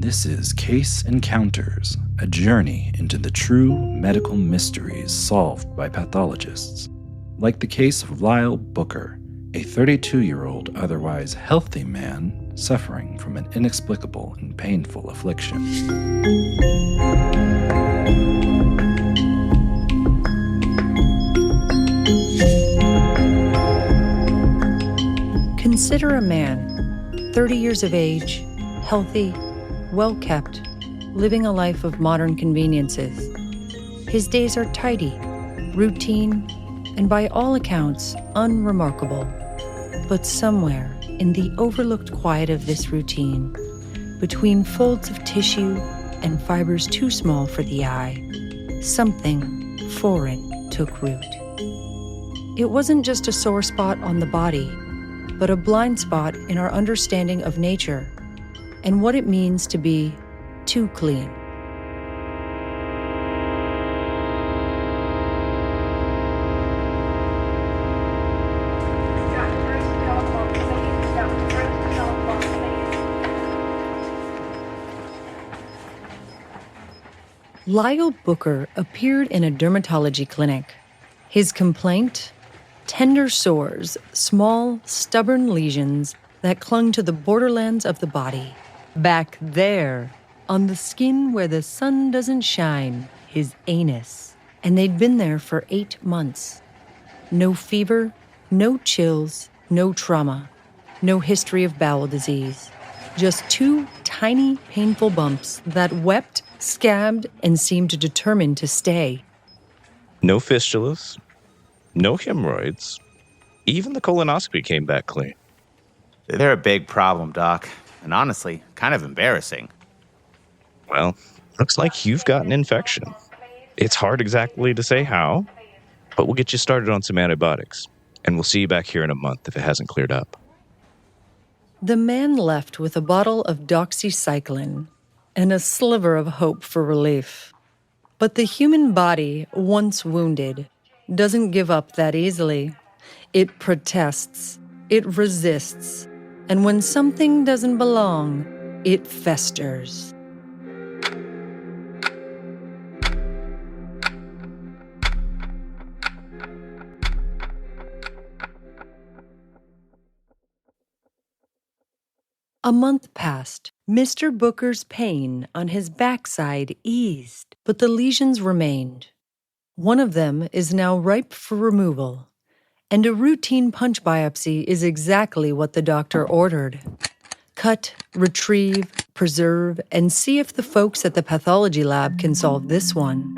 This is Case Encounters, a journey into the true medical mysteries solved by pathologists. Like the case of Lyle Booker, a 32-year-old otherwise healthy man suffering from an inexplicable and painful affliction. Consider a man, 30 years of age, healthy, well-kept, living a life of modern conveniences. His days are tidy, routine, and by all accounts, unremarkable. But somewhere in the overlooked quiet of this routine, between folds of tissue and fibers too small for the eye, something foreign took root. It wasn't just a sore spot on the body, but a blind spot in our understanding of nature and what it means to be too clean. Lyle Booker appeared in a dermatology clinic. His complaint? Tender sores, small, stubborn lesions that clung to the borderlands of the body. Back there, on the skin where the sun doesn't shine, his anus. And they'd been there for 8 months. No fever, no chills, no trauma, no history of bowel disease. Just 2 tiny, painful bumps that wept, scabbed, and seemed determined to stay. No fistulas, no hemorrhoids. Even the colonoscopy came back clean. They're a big problem, Doc, and honestly, kind of embarrassing. Well, looks like you've got an infection. It's hard exactly to say how, but we'll get you started on some antibiotics, and we'll see you back here in a month if it hasn't cleared up. The man left with a bottle of doxycycline and a sliver of hope for relief. But the human body, once wounded, doesn't give up that easily. It protests, it resists, and when something doesn't belong, it festers. A month passed. Mr. Booker's pain on his backside eased, but the lesions remained. One of them is now ripe for removal, and a routine punch biopsy is exactly what the doctor ordered. Cut, retrieve, preserve, and see if the folks at the pathology lab can solve this one.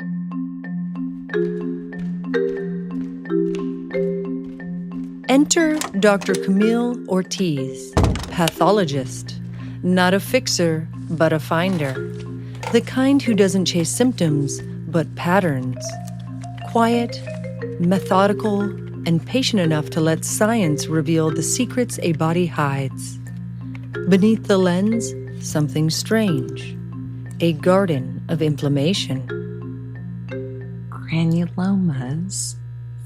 Enter Dr. Camille Ortiz, pathologist. Not a fixer, but a finder. The kind who doesn't chase symptoms, but patterns. Quiet, methodical, and patient enough to let science reveal the secrets a body hides. Beneath the lens, something strange. A garden of inflammation. Granulomas,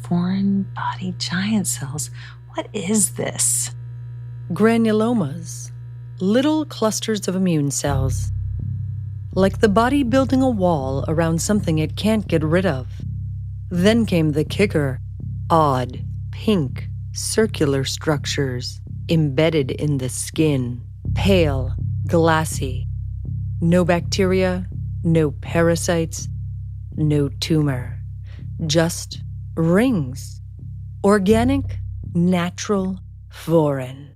foreign body giant cells. What is this? Granulomas, little clusters of immune cells. Like the body building a wall around something it can't get rid of. Then came the kicker. Odd, pink, circular structures embedded in the skin. Pale, glassy. No bacteria, no parasites, no tumor. Just rings. Organic, natural, foreign.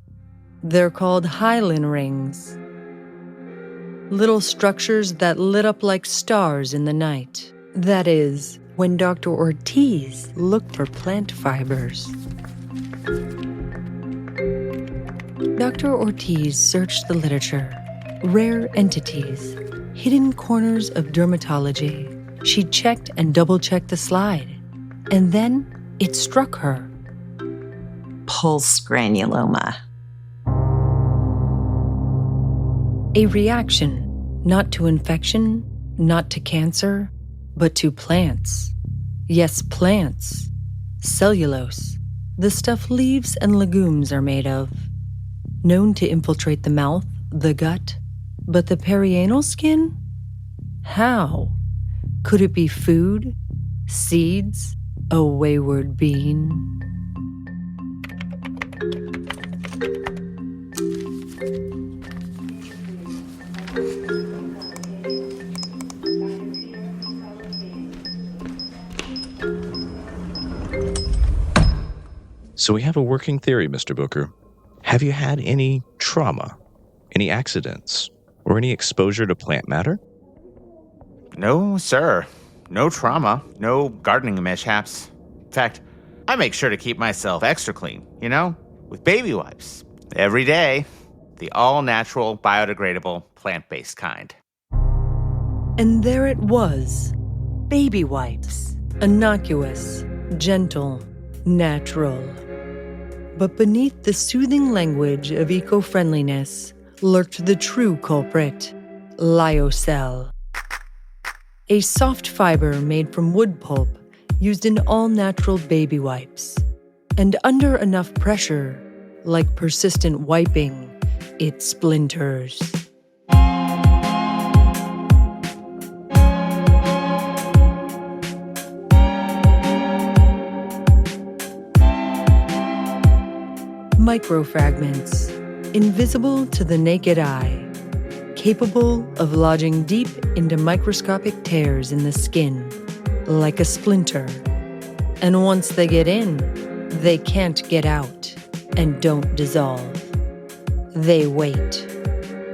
They're called hyaline rings. Little structures that lit up like stars in the night. That is, when Dr. Ortiz looked for plant fibers. Dr. Ortiz searched the literature, rare entities, hidden corners of dermatology. She checked and double-checked the slide. And then it struck her. Pulse granuloma. A reaction, not to infection, not to cancer, but to plants. Yes, plants. Cellulose, the stuff leaves and legumes are made of. Known to infiltrate the mouth, the gut, But the perianal skin? How? Could it be food? Seeds? A wayward bean? So we have a working theory, Mr. Booker. Have you had any trauma, any accidents, or any exposure to plant matter? No, sir. No trauma. No gardening mishaps. In fact, I make sure to keep myself extra clean, with baby wipes. Every day. The all-natural, biodegradable, plant-based kind. And there it was. Baby wipes. Innocuous, gentle, natural. But beneath the soothing language of eco-friendliness lurked the true culprit, lyocell. A soft fiber made from wood pulp used in all-natural baby wipes. And under enough pressure, like persistent wiping, it splinters. Microfragments, invisible to the naked eye, capable of lodging deep into microscopic tears in the skin, like a splinter. And once they get in, they can't get out and don't dissolve. They wait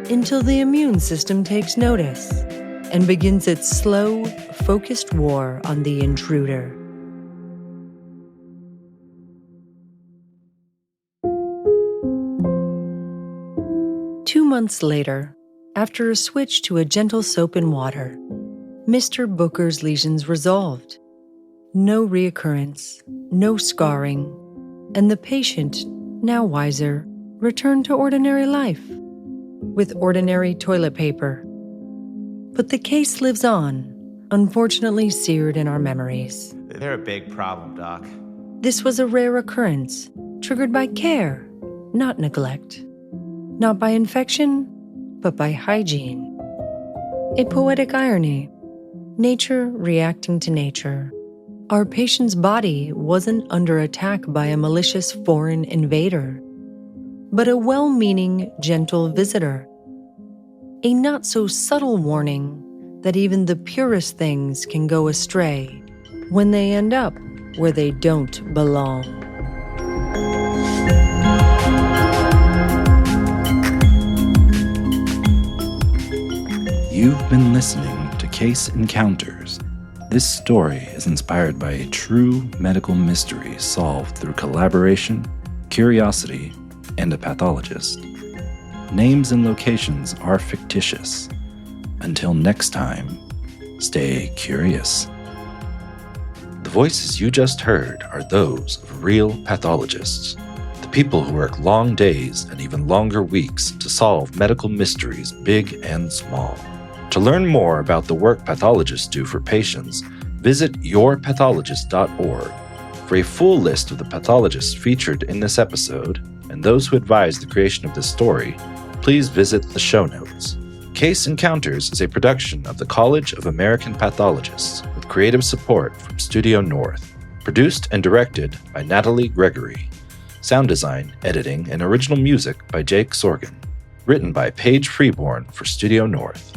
until the immune system takes notice and begins its slow, focused war on the intruder. Two months later, after a switch to a gentle soap and water, Mr. Booker's lesions resolved. No reoccurrence, no scarring, and the patient, now wiser, returned to ordinary life, with ordinary toilet paper. But the case lives on, unfortunately seared in our memories. They're a big problem, Doc. This was a rare occurrence, triggered by care, not neglect. Not by infection, but by hygiene. A poetic irony. Nature reacting to nature. Our patient's body wasn't under attack by a malicious foreign invader, but a well-meaning, gentle visitor. A not-so-subtle warning that even the purest things can go astray when they end up where they don't belong. You've been listening to Case Encounters. This story is inspired by a true medical mystery solved through collaboration, curiosity, and a pathologist. Names and locations are fictitious. Until next time, stay curious. The voices you just heard are those of real pathologists, the people who work long days and even longer weeks to solve medical mysteries big and small. To learn more about the work pathologists do for patients, visit yourpathologist.org. For a full list of the pathologists featured in this episode and those who advised the creation of this story, please visit the show notes. Case Encounters is a production of the College of American Pathologists with creative support from StudioNorth. Produced and directed by Natalie Gregory. Sound design, editing, and original music by Jake Sorgan. Written by Paige Freeborn for StudioNorth.